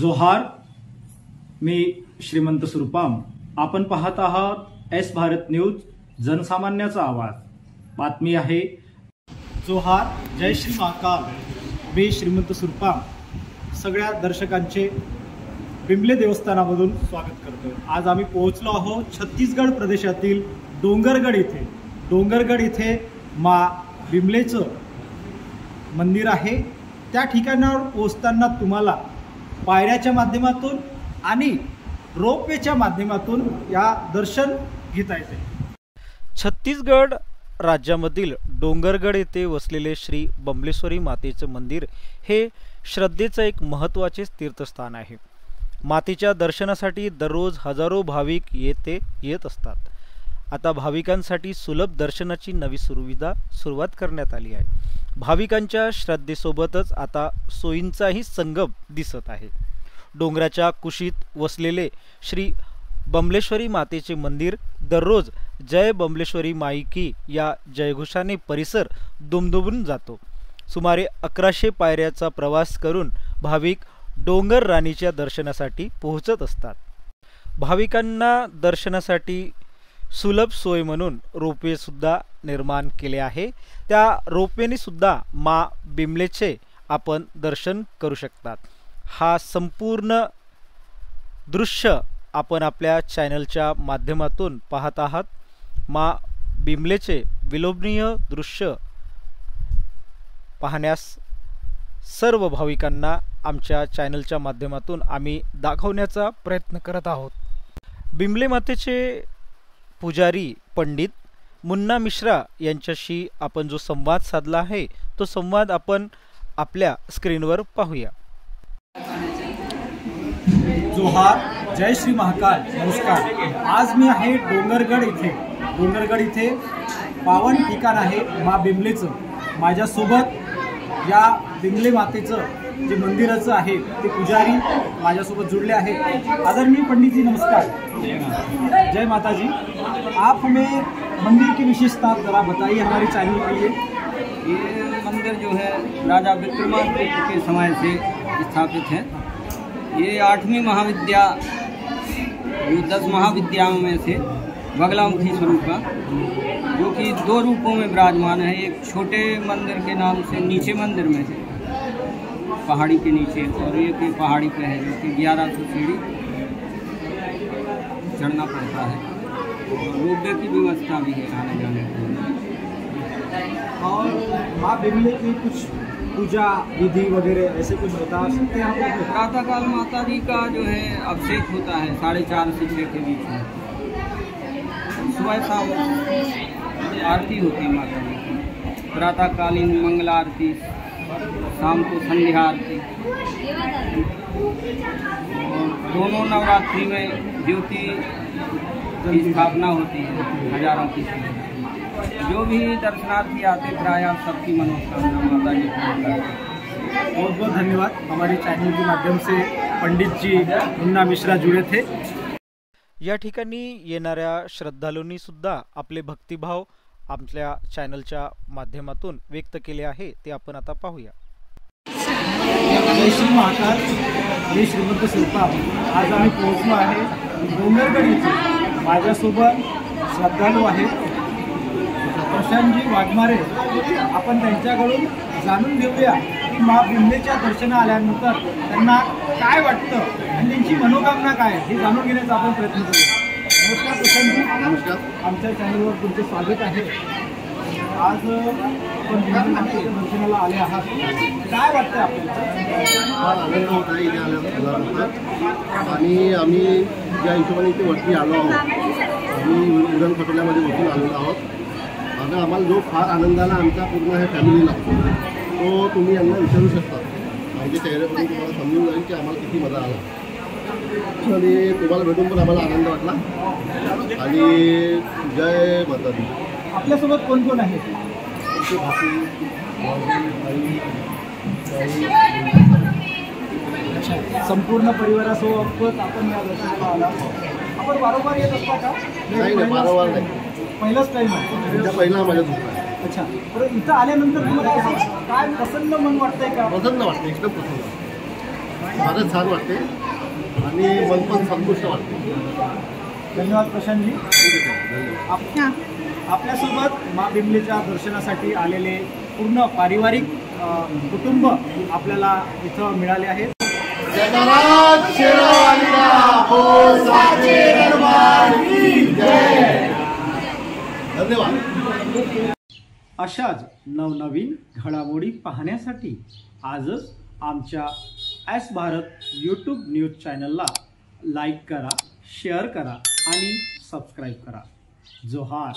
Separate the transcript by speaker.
Speaker 1: जोहार, मी श्रीमंत सुरपाम. आपण पाहत आहात एस भारत न्यूज, जनसामान्याचा आवाज. बातमी आहे. जोहार, जय श्री महाकाल. मी श्रीमंत सुरपाम सगळ्या दर्शकांचे बिमले देवस्थानामधून स्वागत करतो. आज आम्ही पोहोचलो आहोत छत्तीसगड प्रदेशातील डोंगरगड इथे. डोंगरगड इथे मा बिमलेचं मंदिर आहे. त्या ठिकाणावर पोहोचताना तुम्हाला पायऱ्याच्या माध्यमातून आणि रोपवेच्या माध्यमातून या दर्शन घेता येते.
Speaker 2: छत्तीसगड राज्यामधील डोंगरगड येथे वसलेले श्री बमलेश्वरी मातेचे मंदिर हे श्रद्धेचे एक महत्त्वाचे तीर्थस्थान आहे. मातेच्या दर्शनासाठी दररोज हजारो भाविक येथे येत असतात. आता भाविकांसाठी सुलभ दर्शनाची नवी सुरुवात करण्यात आली आहे. भाविकांच्या श्रद्धेसोबतच आता सोयींचाही संगम दिसत आहे. डोंगराच्या कुशीत वसलेले श्री बमलेश्वरी मातेचे मंदिर दररोज जय बमलेश्वरी माई की या जयघोषाने परिसर दुमदुमून जातो. सुमारे 1100 पायऱ्याचा प्रवास करून भाविक डोंगर राणीच्या दर्शनासाठी पोहोचत असतात. भाविकांना दर्शनासाठी सुलभ सोय म्हणून रोपवे सुद्धा निर्माण केले आहे. त्या रोपवेने सुद्धा मा बिमलेचे आपण दर्शन करू शकतात. हा संपूर्ण दृश्य आपण आपल्या चॅनलच्या माध्यमातून पाहत आहात. मा बिमलेचे विलोभनीय दृश्य पाहण्यास सर्व भाविकांना आमच्या चॅनलच्या माध्यमातून आम्ही दाखवण्याचा प्रयत्न करत आहोत. बिमले मातेचे पुजारी पंडित मुन्ना मिश्रा यांच्याशी आपण जो संवाद साधला आहे तो संवाद आपण आपल्या स्क्रीनवर पाहूया.
Speaker 1: जोहार, जय श्री महाकाल. नमस्कार. आज मी आहे डोंगरगड इथे. डोंगरगड इथे पावन ठिकाण आहे मा बिमलेचं. माझ्यासोबत या बिमले मातेचं जे मंदिराचं आहे ते पुजारी माझ्यासोबत जुड़ले आहेत. आदरणीय पंडित जी, नमस्कार. जय माता जी. आप हमें मंदिर की विशेषता जरा बताइए हमारे चैनल के लिए.
Speaker 3: ये मंदिर जो है राजा विक्रमादित्य के समय से स्थापित है. ये 8वीं महाविद्या, 10 महाविद्याओं में से बगलामुखी स्वरूप का, जो कि 2 रूपों में विराजमान है. एक छोटे मंदिर के नाम से नीचे मंदिर में है, पहाड़ी के नीचे, और एक पहाड़ी पे है जो कि 1100 सीढ़ी चढ़ना पड़ता है. और रोपवे की व्यवस्था भी है आने जाने के लिए.
Speaker 1: और माँ बिमले की कुछ पूजा विधि वगैरह ऐसे कुछ बता सकते हैं आप?
Speaker 3: प्रातःकाल माता जी का जो है अभिषेक होता है 4:30 से 6 के बीच में. सुबह शाम आरती होती है माता जी की. प्रातःकालीन मंगला आरती, शाम को संध्या आरती. और दोनों नवरात्रि में ज्योति की स्थापना होती है हजारों की. जो भी दर्शनार्थी आते प्राय सबकी मनोकामना माता जी पूर्ण करते हैं.
Speaker 1: बहुत बहुत धन्यवाद. हमारे चैनल के माध्यम से पंडित जी मुन्ना मिश्रा जुड़े थे.
Speaker 2: या ठिकाणी येणाऱ्या श्रद्धालूंनी सुद्धा आपले भक्तिभाव आपल्या चॅनलच्या माध्यमातून व्यक्त केले आहे. ते आपण आता पाहूया.
Speaker 1: जय श्री महाकाल. मी श्रीमंत सुरपाम. आज आम्ही पोहोचलो आहे डोंगरगड इथे. माझ्यासोबत श्रद्धालू आहेत प्रशांतजी वाघमारे. आपण त्यांच्याकडून जाणून घेऊया की मा बिमलेच्या दर्शना आल्यानंतर त्यांना काय वाटतं आणि त्यांची मनोकामना काय हे जाणून घेण्याचा आपण प्रयत्न करूया. नमस्कार प्रशांतजी.
Speaker 4: नमस्कार.
Speaker 1: आमच्या चॅनलवर तुमचे स्वागत आहे. आज आपण बिमले मातेच्या दर्शनाला आले आहात. काय वाटतं आपल्याला?
Speaker 4: फार आनंद होत आहे इथे आल्यानंतर. आणि आम्ही ज्या हिशोबाने इथे वरती आलो आहोत, आम्ही उरण खटोल्यामध्ये बसून आलेलो आहोत. आता आम्हाला जो फार आनंदाला आमच्या पूर्ण ह्या फॅमिली लागतो तो तुम्ही यांना विचारू शकता. आमच्या चेहऱ्यावरून तुम्हाला समजून जाईल की आम्हाला किती मजा आला. आणि तुम्हाला भेटून पण आम्हाला आनंद वाटला. आणि जय माता दी.
Speaker 1: आपल्यासोबत कोण कोण आहे? संपूर्ण परिवारासोबत आपण या दर्शनाला आला. आपण वारंवार येत असता का?
Speaker 4: नाही, वारंवार नाही.
Speaker 1: पहिलाच टाईम आहे?
Speaker 4: पहिला माझ्या दुसरा.
Speaker 1: अच्छा. बरं, इथं आल्यानंतर तुम्हाला काय प्रसन्न मन वाटतंय का?
Speaker 4: प्रसन्न वाटतं, एकदम प्रसन्न. फारच छान वाटते आणि मन पण संतुष्ट वाटते.
Speaker 1: धन्यवाद प्रशांतजी.
Speaker 4: धन्यवाद.
Speaker 1: आपल्यासोबत मा बिमलेच्या दर्शनासाठी आलेले पूर्ण पारिवारिक कुटुंब आपल्याला इथं मिळाले आहेत.
Speaker 4: धन्यवाद.
Speaker 1: अशाच नवनवीन घडामोडी पाहण्यासाठी आजच आमच्या एस भारत यूट्यूब न्यूज चॅनलला लाईक करा, शेअर करा आणि सबस्क्राईब करा. जोहार.